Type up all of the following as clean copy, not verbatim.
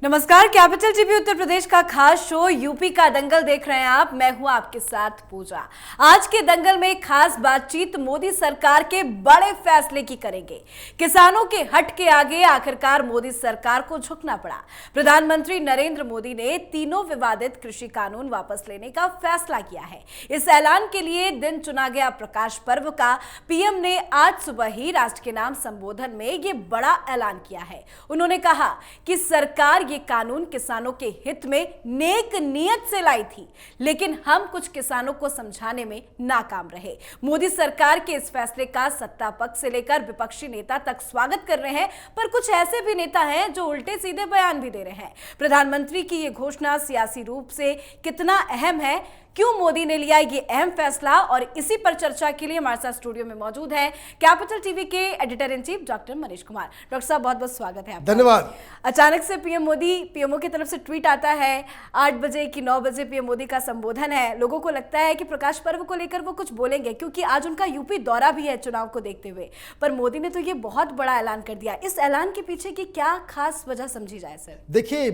नमस्कार, capital TV Uttar Pradesh का खास शो यूपी का दंगल देख रहे हैं आप। मैं हूं आपके साथ पूजा। आज के दंगल में खास बातचीत मोदी सरकार के बड़े फैसले की करेंगे। किसानों के हट के आगे आखिरकार मोदी सरकार को झुकना पड़ा। प्रधानमंत्री नरेंद्र मोदी ने तीनों विवादित कृषि कानून वापस लेने का फैसला किया है। इस ऐलान के लिए दिन चुना गया प्रकाश पर्व का। पीएम ने आज सुबह ही राष्ट्र के नाम संबोधन में ये बड़ा ऐलान किया है। उन्होंने कहा कि सरकार ये कानून किसानों के हित में नेक नियत से लाई थी, लेकिन हम कुछ किसानों को समझाने में नाकाम रहे। मोदी सरकार के इस फैसले का सत्ता पक्ष से लेकर विपक्षी नेता तक स्वागत कर रहे हैं, पर कुछ ऐसे भी नेता हैं जो उल्टे सीधे बयान भी दे रहे हैं। प्रधानमंत्री की ये घोषणा सियासी रूप से कितना अहम है, क्यों मोदी ने लिया ये अहम फैसला, और इसी पर चर्चा के लिए हमारे साथ स्टूडियो में मौजूद है कैपिटल टीवी के editor in chief doctor Manish Kumar. Doctor साहब, बहुत बहुत स्वागत है आपका। धन्यवाद। अचानक से पीएमओ की तरफ से ट्वीट आता है, 8 बजे कि 9 बजे पीएम मोदी का संबोधन है। लोगों को लगता है कि प्रकाश पर्व को लेकर वो कुछ बोलेंगे, क्योंकि आज उनका यूपी दौरा भी है चुनाव को देखते हुए। पर मोदी ने तो ये बहुत बड़ा ऐलान कर दिया। इस ऐलान के पीछे की क्या खास वजह समझी जाए सर? देखिए,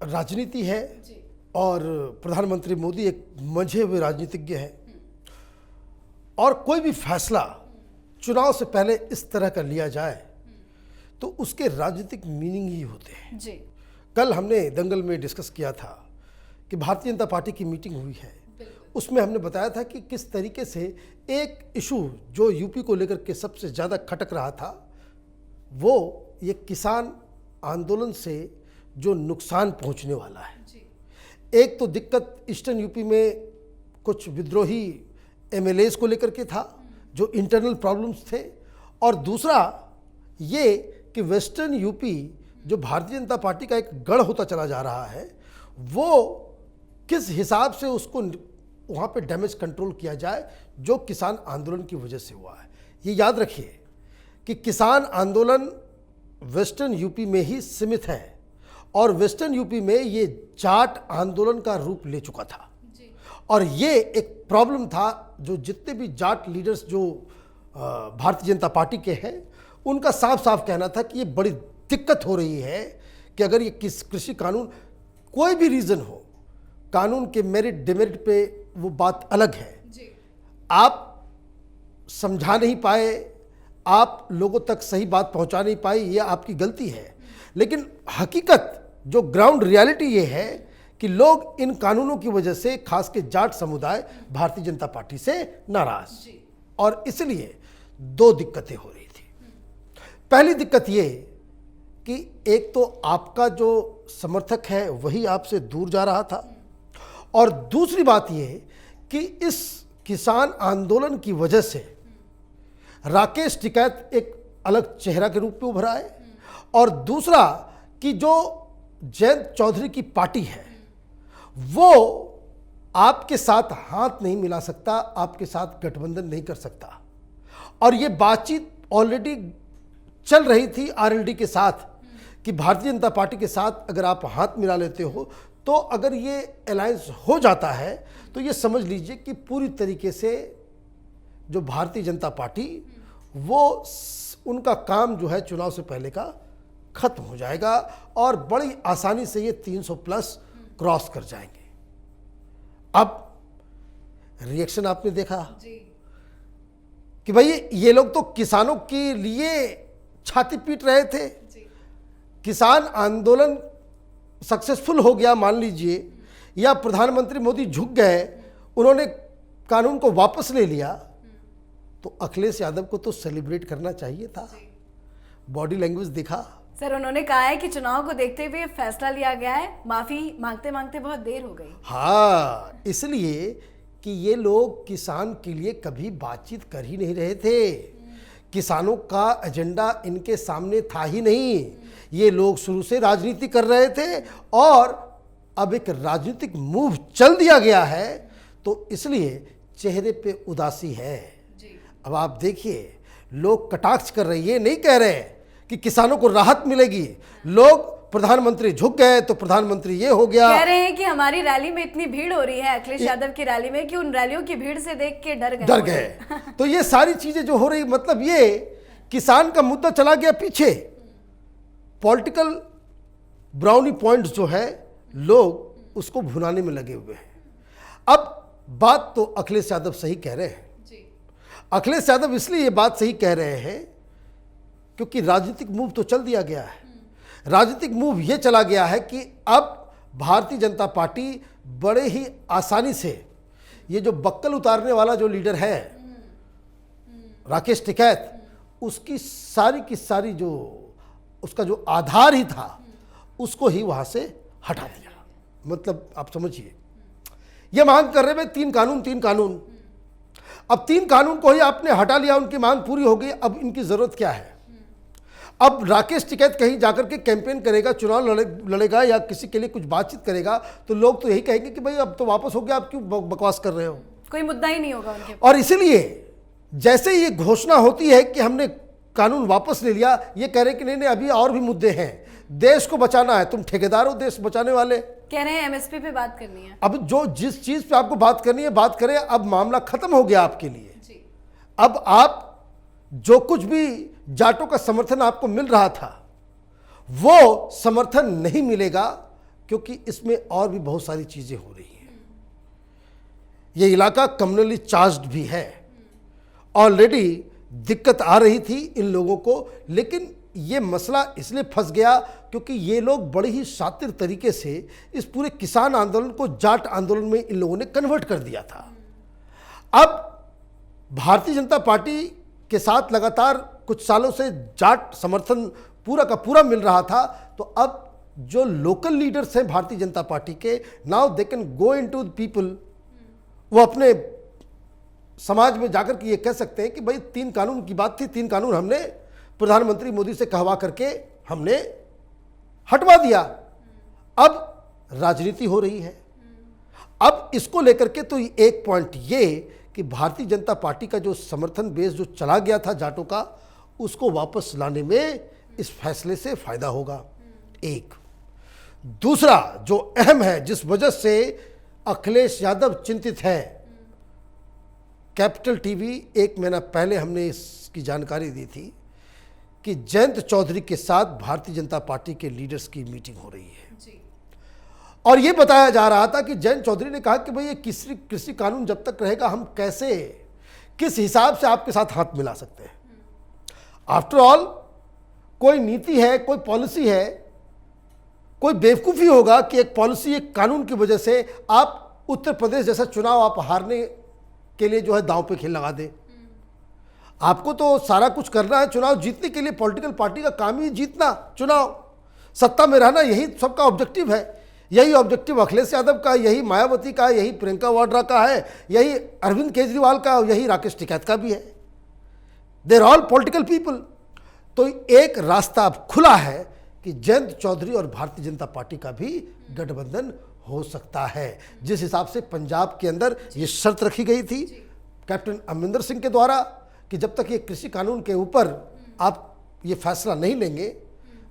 राजनीति है और प्रधानमंत्री मोदी एक मंझे हुए राजनीतिज्ञ हैं, और कोई भी फैसला चुनाव से पहले इस तरह का लिया जाए तो उसके राजनीतिक मीनिंग ही होते हैं जी। कल हमने दंगल में डिस्कस किया था कि भारतीय जनता पार्टी की मीटिंग हुई है। उसमें हमने बताया था कि किस तरीके से एक इशू जो यूपी को लेकर के सबसे ज़्यादा खटक रहा था, वो ये किसान आंदोलन से जो नुकसान पहुंचने वाला है। एक तो दिक्कत ईस्टर्न यूपी में कुछ विद्रोही एमएलएज को लेकर के था, जो इंटरनल प्रॉब्लम्स थे, और दूसरा ये कि वेस्टर्न यूपी जो भारतीय जनता पार्टी का एक गढ़ होता चला जा रहा है, वो किस हिसाब से उसको वहाँ पे डैमेज कंट्रोल किया जाए, जो किसान आंदोलन की वजह से हुआ है। ये याद रखिए कि किसान आंदोलन वेस्टर्न यूपी में ही सीमित है, और वेस्टर्न यूपी में ये जाट आंदोलन का रूप ले चुका था जी। और ये एक प्रॉब्लम था, जो जितने भी जाट लीडर्स जो भारतीय जनता पार्टी के हैं, उनका साफ साफ कहना था कि ये बड़ी दिक्कत हो रही है कि अगर ये कृषि कानून, कोई भी रीज़न हो, कानून के मेरिट डिमेरिट पे वो बात अलग है जी। आप समझा नहीं पाए, आप लोगों तक सही बात पहुंचा नहीं पाए, ये आपकी गलती है। लेकिन हकीकत जो ग्राउंड रियलिटी ये है कि लोग इन कानूनों की वजह से, खास के जाट समुदाय, भारतीय जनता पार्टी से नाराज, और इसलिए दो दिक्कतें हो रही थी। पहली दिक्कत ये कि एक तो आपका जो समर्थक है वही आपसे दूर जा रहा था, और दूसरी बात ये कि इस किसान आंदोलन की वजह से राकेश टिकैत एक अलग चेहरा के रूप में उभरा है, और दूसरा कि जो जयंत चौधरी की पार्टी है वो आपके साथ हाथ नहीं मिला सकता, आपके साथ गठबंधन नहीं कर सकता। और ये बातचीत ऑलरेडी चल रही थी आरएलडी के साथ कि भारतीय जनता पार्टी के साथ अगर आप हाथ मिला लेते हो, तो अगर ये अलायंस हो जाता है तो ये समझ लीजिए कि पूरी तरीके से जो भारतीय जनता पार्टी, वो उनका काम जो है चुनाव से पहले का खत्म हो जाएगा, और बड़ी आसानी से ये 300 प्लस क्रॉस कर जाएंगे। अब रिएक्शन आपने देखा जी। कि भाई ये लोग तो किसानों के लिए छाती पीट रहे थे जी। किसान आंदोलन सक्सेसफुल हो गया मान लीजिए, या प्रधानमंत्री मोदी झुक गए, उन्होंने कानून को वापस ले लिया, तो अखिलेश यादव को तो सेलिब्रेट करना चाहिए था। बॉडी लैंग्वेज दिखा सर। उन्होंने कहा है कि चुनाव को देखते हुए फैसला लिया गया है, माफी मांगते मांगते बहुत देर हो गई। हाँ, इसलिए कि ये लोग किसान के लिए कभी बातचीत कर ही नहीं रहे थे। किसानों का एजेंडा इनके सामने था ही नहीं। ये लोग शुरू से राजनीति कर रहे थे, और अब एक राजनीतिक मूव चल दिया गया है, तो इसलिए चेहरे पे उदासी है जी। अब आप देखिए, लोग कटाक्ष कर रहे हैं, ये नहीं कह रहे कि किसानों को राहत मिलेगी। लोग, प्रधानमंत्री झुक गए तो प्रधानमंत्री ये हो गया, कह रहे हैं कि हमारी रैली में इतनी भीड़ हो रही है, अखिलेश यादव की रैली में, कि उन रैलियों की भीड़ से देख के डर गए। तो ये सारी चीजें जो हो रही, मतलब ये किसान का मुद्दा चला गया पीछे, पॉलिटिकल ब्राउनी पॉइंट्स जो है लोग उसको भुनाने में लगे हुए हैं। अब बात तो अखिलेश यादव सही कह रहे हैं। अखिलेश यादव इसलिए ये बात सही कह रहे हैं क्योंकि राजनीतिक मूव तो चल दिया गया है। राजनीतिक मूव ये चला गया है कि अब भारतीय जनता पार्टी बड़े ही आसानी से ये जो बक्कल उतारने वाला जो लीडर है राकेश टिकैत, उसकी सारी की सारी जो उसका जो आधार ही था उसको ही वहां से हटा दिया। मतलब आप समझिए, ये मांग कर रहे हैं तीन कानून। अब 3 कानून को ही आपने हटा लिया, उनकी मांग पूरी हो गई। अब इनकी जरूरत क्या है? अब राकेश टिकैत कहीं जाकर के कैंपेन करेगा, चुनाव लड़ेगा या किसी के लिए कुछ बातचीत करेगा तो लोग तो यही कहेंगे कि भाई अब तो वापस हो गया, आप क्यों बकवास कर रहे हो? कोई मुद्दा ही नहीं होगा उनके। और इसीलिए जैसे ये घोषणा होती है कि हमने कानून वापस ले लिया, ये कह रहे कि नहीं अभी और भी मुद्दे हैं, देश को बचाना है। तुम ठेकेदार हो देश बचाने वाले, कह रहे हैं एमएसपी पे बात करनी है। अब जो जिस चीज पे आपको बात करनी है बात करें। अब मामला खत्म हो गया आपके लिए जी। अब आप जो कुछ भी जाटों का समर्थन आपको मिल रहा था वो समर्थन नहीं मिलेगा, क्योंकि इसमें और भी बहुत सारी चीजें हो रही हैं। ये इलाका कम्युनली चार्ज्ड भी है। ऑलरेडी दिक्कत आ रही थी इन लोगों को, लेकिन ये मसला इसलिए फंस गया क्योंकि ये लोग बड़े ही शातिर तरीके से इस पूरे किसान आंदोलन को जाट आंदोलन में इन लोगों ने कन्वर्ट कर दिया था। अब भारतीय जनता पार्टी के साथ लगातार कुछ सालों से जाट समर्थन पूरा का पूरा मिल रहा था, तो अब जो लोकल लीडर्स हैं भारतीय जनता पार्टी के, now they can go into the people. वो अपने समाज में जाकर के ये कह सकते हैं कि भाई 3 कानून की बात थी, 3 कानून हमने प्रधानमंत्री मोदी से कहवा करके हमने हटवा दिया। अब राजनीति हो रही है। अब इसको लेकर के तो एक पॉइंट ये कि भारतीय जनता पार्टी का जो समर्थन बेस जो चला गया था जाटों का, उसको वापस लाने में इस फैसले से फायदा होगा। एक दूसरा जो अहम है, जिस वजह से अखिलेश यादव चिंतित है, कैपिटल टीवी 1 महीना पहले हमने इसकी जानकारी दी थी कि जयंत चौधरी के साथ भारतीय जनता पार्टी के लीडर्स की मीटिंग हो रही है जी। और यह बताया जा रहा था कि जयंत चौधरी ने कहा कि भाई ये कृषि कानून जब तक रहेगा हम कैसे किस हिसाब से आपके साथ हाथ मिला सकते हैं। आफ्टर ऑल कोई नीति है, कोई पॉलिसी है, कोई बेवकूफ़ी होगा कि एक पॉलिसी एक कानून की वजह से आप उत्तर प्रदेश जैसा चुनाव आप हारने के लिए जो है दांव पे खेल लगा दे। आपको तो सारा कुछ करना है चुनाव जीतने के लिए। पॉलिटिकल पार्टी का काम ही जीतना, चुनाव सत्ता में रहना, यही सबका ऑब्जेक्टिव है। यही ऑब्जेक्टिव अखिलेश यादव का, यही मायावती का, यही प्रियंका वाड्रा का है, यही अरविंद केजरीवाल का, यही राकेश टिकैत का भी है। They are all political people. तो एक रास्ता अब खुला है कि जयंत चौधरी और भारतीय जनता पार्टी का भी गठबंधन हो सकता है। जिस हिसाब से पंजाब के अंदर ये शर्त रखी गई थी कैप्टन अमरिंदर सिंह के द्वारा कि जब तक ये कृषि कानून के ऊपर आप ये फैसला नहीं लेंगे,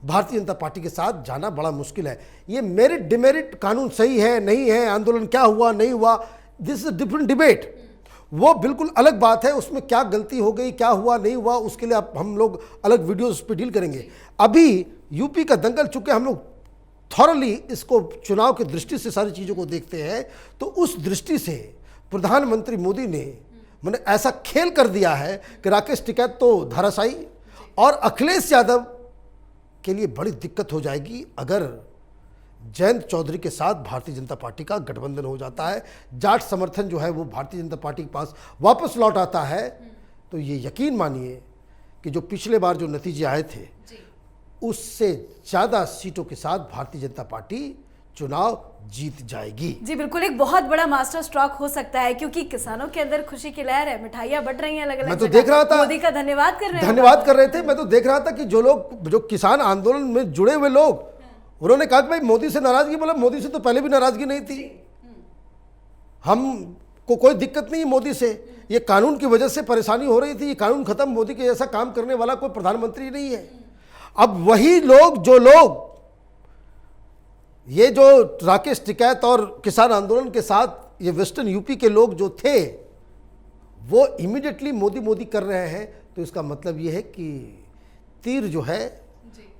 भारतीय जनता पार्टी के साथ जाना बड़ा मुश्किल है। ये मेरिट डिमेरिट कानून सही है नहीं है, आंदोलन क्या हुआ नहीं हुआ, दिस इज डिफरेंट डिबेट। वो बिल्कुल अलग बात है। उसमें क्या गलती हो गई, क्या हुआ नहीं हुआ, उसके लिए हम लोग अलग वीडियोस पे डील करेंगे। अभी यूपी का दंगल, चूंकि हम लोग थॉरली इसको चुनाव की दृष्टि से सारी चीज़ों को देखते हैं, तो उस दृष्टि से प्रधानमंत्री मोदी ने मैंने ऐसा खेल कर दिया है कि राकेश टिकैत तो धराशायी, और अखिलेश यादव के लिए बड़ी दिक्कत हो जाएगी अगर जयंत चौधरी के साथ भारतीय जनता पार्टी का गठबंधन हो जाता है। जाट समर्थन जो है वो भारतीय जनता पार्टी के पास वापस लौट आता है, तो ये यकीन मानिए कि जो पिछले बार जो नतीजे आए थे उससे ज़्यादा सीटों के साथ भारतीय जनता पार्टी चुनाव जीत जाएगी। जी बिल्कुल, एक बहुत बड़ा मास्टर स्ट्रोक हो सकता है, क्योंकि किसानों के अंदर खुशी की लहर है, मिठाइयां बट रही हैं अलग अलग। मैं तो देख रहा था, मोदी का धन्यवाद कर रहे थे। मैं तो देख रहा था कि जो किसान आंदोलन में जुड़े हुए लोग, उन्होंने कहा कि भाई मोदी से नाराजगी, बोला मोदी से तो पहले भी नाराजगी नहीं थी, हमको कोई दिक्कत नहीं मोदी से, ये कानून की वजह से परेशानी हो रही थी, ये कानून खत्म, मोदी के जैसा काम करने वाला कोई प्रधानमंत्री नहीं है। अब वही लोग ये जो राकेश टिकैत और किसान आंदोलन के साथ ये वेस्टर्न यूपी के लोग जो थे, वो इमीडिएटली मोदी कर रहे हैं, तो इसका मतलब ये है कि तीर जो है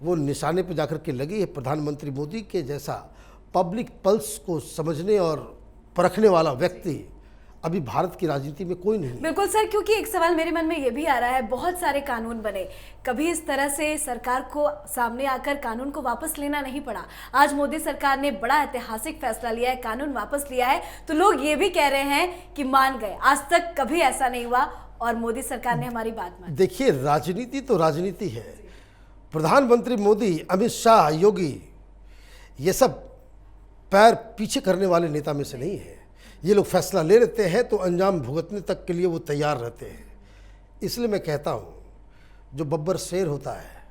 वो निशाने पर जाकर के लगी है। प्रधानमंत्री मोदी के जैसा पब्लिक पल्स को समझने और परखने वाला व्यक्ति अभी भारत की राजनीति में कोई नहीं। बिल्कुल सर, क्योंकि एक सवाल मेरे मन में ये भी आ रहा है, बहुत सारे कानून बने, कभी इस तरह से सरकार को सामने आकर कानून को वापस लेना नहीं पड़ा। आज मोदी सरकार ने बड़ा ऐतिहासिक फैसला लिया है, कानून वापस लिया है, तो लोग ये भी कह रहे हैं कि मान गए, आज तक कभी ऐसा नहीं हुआ और मोदी सरकार ने हमारी बात मानी। देखिए, राजनीति तो राजनीति है। प्रधानमंत्री मोदी, अमित शाह, योगी, ये सब पैर पीछे करने वाले नेता में से नहीं है। ये लोग फैसला ले लेते हैं तो अंजाम भुगतने तक के लिए वो तैयार रहते हैं। इसलिए मैं कहता हूँ, जो बब्बर शेर होता है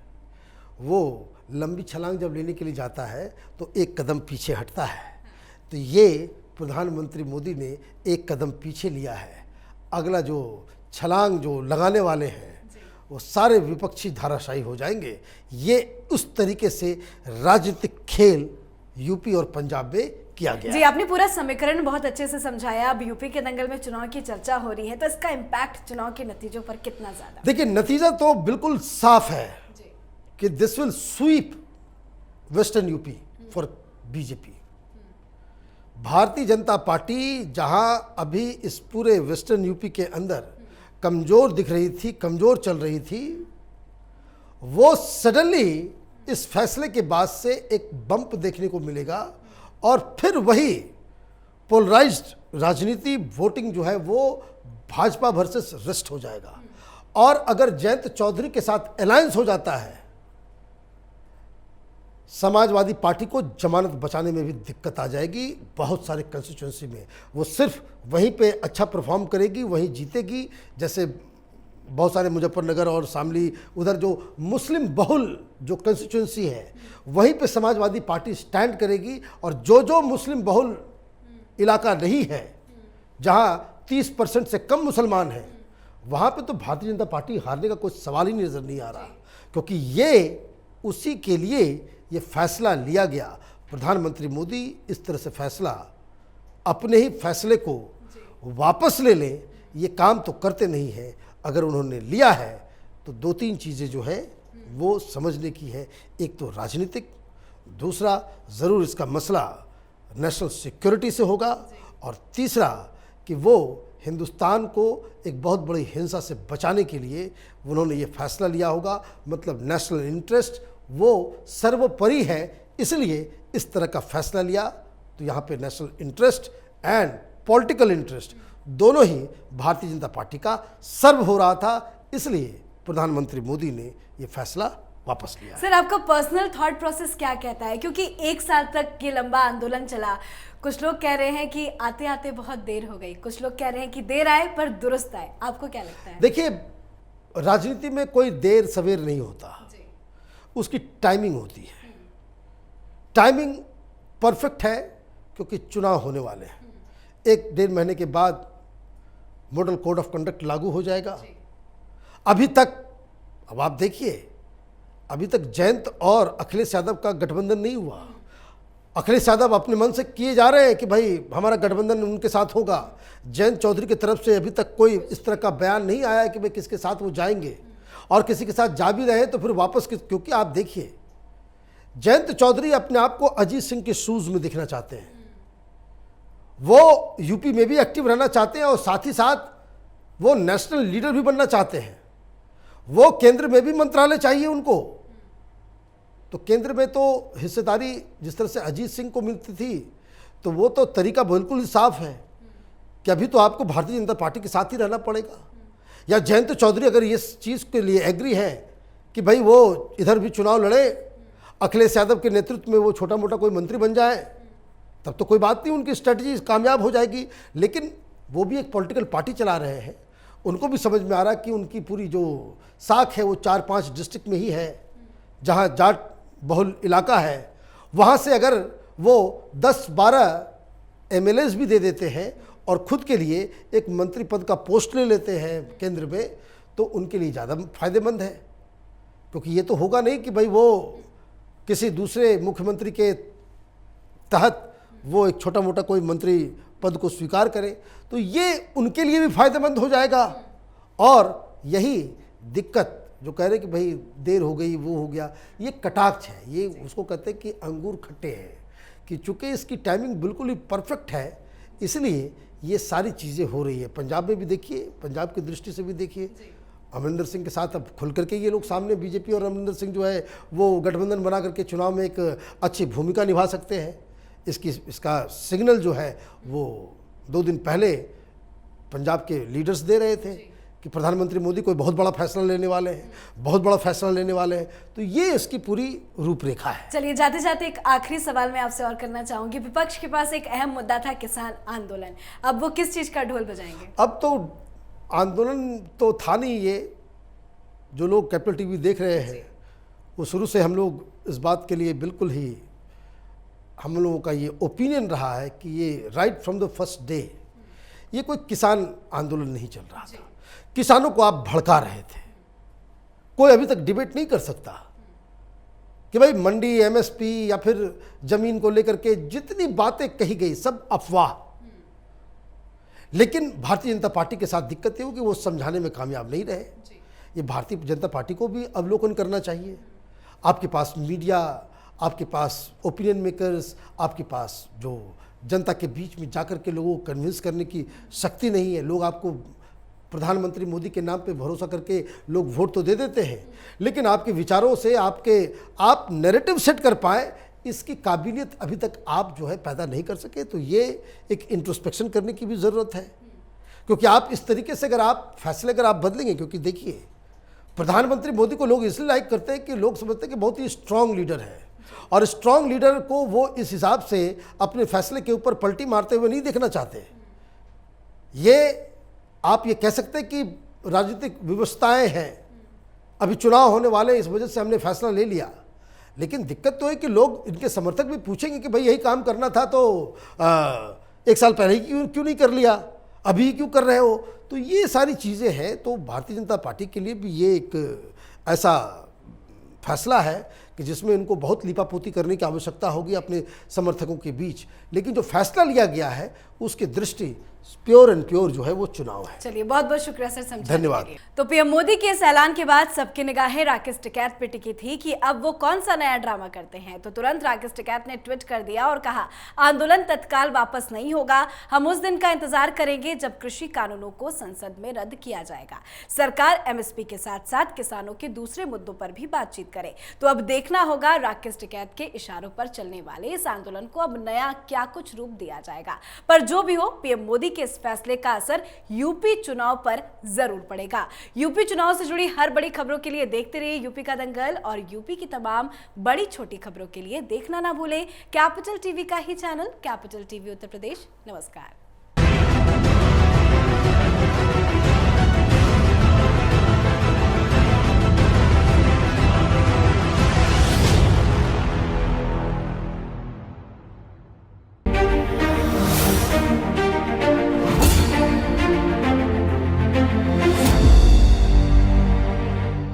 वो लंबी छलांग जब लेने के लिए जाता है तो एक कदम पीछे हटता है। तो ये प्रधानमंत्री मोदी ने एक कदम पीछे लिया है। अगला जो छलांग जो लगाने वाले हैं वो सारे विपक्षी धाराशायी हो जाएंगे। ये उस तरीके से राजनीतिक खेल यूपी और पंजाब में किया गया। जी, आपने पूरा समीकरण बहुत अच्छे से समझाया। अब यूपी के दंगल में चुनाव की चर्चा हो रही है, तो इसका इम्पैक्ट चुनाव के नतीजों पर कितना ज्यादा? देखिए, नतीजा तो बिल्कुल साफ है कि this will sweep western UP for BJP. Bharatiya Janata party जहां अभी इस पूरे वेस्टर्न यूपी के अंदर कमजोर दिख रही थी, कमजोर चल रही थी, वो सडनली इस फैसले के बाद से एक बम्प देखने को मिलेगा और फिर वही पोलराइज्ड राजनीति, वोटिंग जो है वो भाजपा वर्सेस रेस्ट हो जाएगा। और अगर जयंत चौधरी के साथ अलायंस हो जाता है, समाजवादी पार्टी को जमानत बचाने में भी दिक्कत आ जाएगी। बहुत सारे कंस्टिट्यूंसी में वो सिर्फ वहीं पे अच्छा परफॉर्म करेगी, वहीं जीतेगी। जैसे बहुत सारे मुजफ्फरनगर और शामली, उधर जो मुस्लिम बहुल जो कंस्टिट्यूंसी है वहीं पे समाजवादी पार्टी स्टैंड करेगी। और जो मुस्लिम बहुल इलाका नहीं है, जहां 30% से कम मुसलमान हैं, वहां पे तो भारतीय जनता पार्टी हारने का कोई सवाल ही नजर नहीं आ रहा। क्योंकि ये उसी के लिए ये फैसला लिया गया। प्रधानमंत्री मोदी इस तरह से फैसला, अपने ही फैसले को वापस ले लें, ये काम तो करते नहीं है। अगर उन्होंने लिया है तो 2-3 चीज़ें जो है वो समझने की है। एक तो राजनीतिक, दूसरा ज़रूर इसका मसला नेशनल सिक्योरिटी से होगा, और तीसरा कि वो हिंदुस्तान को एक बहुत बड़ी हिंसा से बचाने के लिए उन्होंने ये फैसला लिया होगा। मतलब नेशनल इंटरेस्ट वो सर्वोपरि है, इसलिए इस तरह का फैसला लिया। तो यहाँ पे national interest and political interest दोनों ही भारतीय जनता पार्टी का सर्व हो रहा था, इसलिए प्रधानमंत्री मोदी ने ये फैसला वापस लिया। सर, आपका पर्सनल थॉट प्रोसेस क्या कहता है? क्योंकि 1 साल तक ये लंबा आंदोलन चला। कुछ लोग कह रहे हैं कि आते आते बहुत देर हो गई, कुछ लोग कह रहे हैं कि देर आए पर दुरुस्त आए। आपको क्या लगता है? देखिए, राजनीति में कोई देर सवेर नहीं होता, उसकी टाइमिंग होती है। टाइमिंग परफेक्ट है क्योंकि चुनाव होने वाले हैं। 1-1.5 महीने के बाद मॉडल कोड ऑफ कंडक्ट लागू हो जाएगा। अभी तक, अब आप देखिए, अभी तक जयंत और अखिलेश यादव का गठबंधन नहीं हुआ। अखिलेश यादव अपने मन से किए जा रहे हैं कि भाई हमारा गठबंधन उनके साथ होगा। जयंत चौधरी की तरफ से अभी तक कोई इस तरह का बयान नहीं आया कि भाई किसके साथ वो जाएंगे, और किसी के साथ जा भी रहे तो फिर वापस क्योंकि आप देखिए, जयंत चौधरी अपने आप को अजीत सिंह के शूज में दिखना चाहते हैं। वो यूपी में भी एक्टिव रहना चाहते हैं और साथ ही साथ वो नेशनल लीडर भी बनना चाहते हैं। वो केंद्र में भी मंत्रालय चाहिए उनको। तो केंद्र में तो हिस्सेदारी जिस तरह से अजीत सिंह को मिलती थी, तो वो तो तरीका बिल्कुल ही साफ है कि अभी तो आपको भारतीय जनता पार्टी के साथ ही रहना पड़ेगा। या जयंत चौधरी अगर इस चीज़ के लिए एग्री है कि भाई वो इधर भी चुनाव लड़े, अखिलेश यादव के नेतृत्व में वो छोटा मोटा कोई मंत्री बन जाए, तब तो कोई बात नहीं, उनकी स्ट्रेटजी कामयाब हो जाएगी। लेकिन वो भी एक पॉलिटिकल पार्टी चला रहे हैं, उनको भी समझ में आ रहा है कि उनकी पूरी जो साख है वो 4-5 डिस्ट्रिक्ट में ही है, जहां जाट बहुल इलाका है। वहां से अगर वो 10-12 एमएलएज भी दे देते हैं और खुद के लिए एक मंत्री पद का पोस्ट ले लेते हैं केंद्र में, तो उनके लिए ज़्यादा फायदेमंद है। क्योंकि ये तो होगा नहीं कि भाई वो किसी दूसरे मुख्यमंत्री के तहत वो एक छोटा मोटा कोई मंत्री पद को स्वीकार करे, तो ये उनके लिए भी फायदेमंद हो जाएगा। और यही दिक्कत जो कह रहे कि भाई देर हो गई, वो हो गया, ये कटाक्ष है। ये उसको कहते हैं कि अंगूर खट्टे हैं, कि चूंकि इसकी टाइमिंग बिल्कुल ही परफेक्ट है, इसलिए ये सारी चीज़ें हो रही है। पंजाब में भी देखिए, पंजाब की दृष्टि से भी देखिए, अमरिंदर सिंह के साथ अब खुल करके ये लोग सामने, बीजेपी और अमरिंदर सिंह जो है वो गठबंधन बना करके चुनाव में एक अच्छी भूमिका निभा सकते हैं। इसका सिग्नल जो है वो 2 दिन पहले पंजाब के लीडर्स दे रहे थे कि प्रधानमंत्री मोदी कोई बहुत बड़ा फैसला लेने वाले हैं, बहुत बड़ा फैसला लेने वाले हैं। तो ये इसकी पूरी रूपरेखा है। चलिए, जाते जाते एक आखिरी सवाल मैं आपसे और करना चाहूंगी। विपक्ष के पास एक अहम मुद्दा था किसान आंदोलन, अब वो किस चीज का ढोल बजाएंगे? अब तो आंदोलन तो था नहीं। ये जो लोग कैपिटल टीवी देख रहे हैं, वो शुरू से हम लोग इस बात के लिए बिल्कुल ही, हम लोगों का ये ओपिनियन रहा है कि ये right from the first day ये कोई किसान आंदोलन नहीं चल रहा था। किसानों को आप भड़का रहे थे। कोई अभी तक डिबेट नहीं कर सकता कि भाई मंडी, एमएसपी या फिर जमीन को लेकर के जितनी बातें कही गई सब अफवाह। लेकिन भारतीय जनता पार्टी के साथ दिक्कत ये हो कि वो समझाने में कामयाब नहीं रहे। ये भारतीय जनता पार्टी को भी अवलोकन करना चाहिए। आपके पास मीडिया, आपके पास ओपिनियन मेकर्स, आपके पास जो जनता के बीच में जाकर के लोगों को कन्विंस करने की शक्ति नहीं है। लोग आपको प्रधानमंत्री मोदी के नाम पे भरोसा करके लोग वोट तो दे देते हैं, लेकिन आपके विचारों से आप नैरेटिव सेट कर पाए, इसकी काबिलियत अभी तक आप जो है पैदा नहीं कर सके। तो ये एक इंट्रोस्पेक्शन करने की भी ज़रूरत है, क्योंकि आप इस तरीके से अगर आप बदलेंगे, क्योंकि देखिए प्रधानमंत्री मोदी को लोग इसलिए लाइक करते हैं कि लोग समझते हैं कि बहुत ही स्ट्रांग लीडर है, और स्ट्रांग लीडर को वो इस हिसाब से अपने फैसले के ऊपर पलटी मारते हुए नहीं देखना चाहते। ये आप ये कह सकते हैं कि राजनीतिक व्यवस्थाएं हैं, अभी चुनाव होने वाले, इस वजह से हमने फैसला ले लिया। लेकिन दिक्कत तो है कि लोग, इनके समर्थक भी पूछेंगे कि भाई यही काम करना था तो 1 साल पहले ही क्यों नहीं कर लिया, अभी क्यों कर रहे हो। तो ये सारी चीज़ें हैं। तो भारतीय जनता पार्टी के लिए भी ये एक ऐसा फैसला है कि जिसमें उनको बहुत लीपापोती करने की आवश्यकता होगी अपने समर्थकों के बीच। लेकिन जो फैसला लिया गया है उसकी दृष्टि प्योर एंड प्योर जो है वो चुनाव है। चलिए, बहुत बहुत शुक्रिया सर, समझाने धन्यवाद। के लिए। तो पीएम मोदी के इस ऐलान के बाद सबकी निगाहें राकेश टिकैत पे टिकी थी कि अब वो कौन सा नया ड्रामा करते हैं। तो तुरंत राकेश टिकैत ने ट्वीट कर दिया और कहा, आंदोलन तत्काल वापस नहीं होगा, हम उस दिन का इंतजार करेंगे जब कृषि कानूनों को संसद में रद्द किया जाएगा। सरकार एमएसपी के साथ साथ किसानों के दूसरे मुद्दों पर भी बातचीत करे। तो अब देखना होगा राकेश टिकैत के इशारों पर चलने वाले इस आंदोलन को अब नया क्या कुछ रूप दिया जाएगा। पर जो भी हो, पीएम मोदी के इस फैसले का असर यूपी चुनाव पर जरूर पड़ेगा। यूपी चुनाव से जुड़ी हर बड़ी खबरों के लिए देखते रहिए यूपी का दंगल, और यूपी की तमाम बड़ी छोटी खबरों के लिए देखना ना भूलें कैपिटल टीवी का ही channel capital TV Uttar Pradesh. नमस्कार।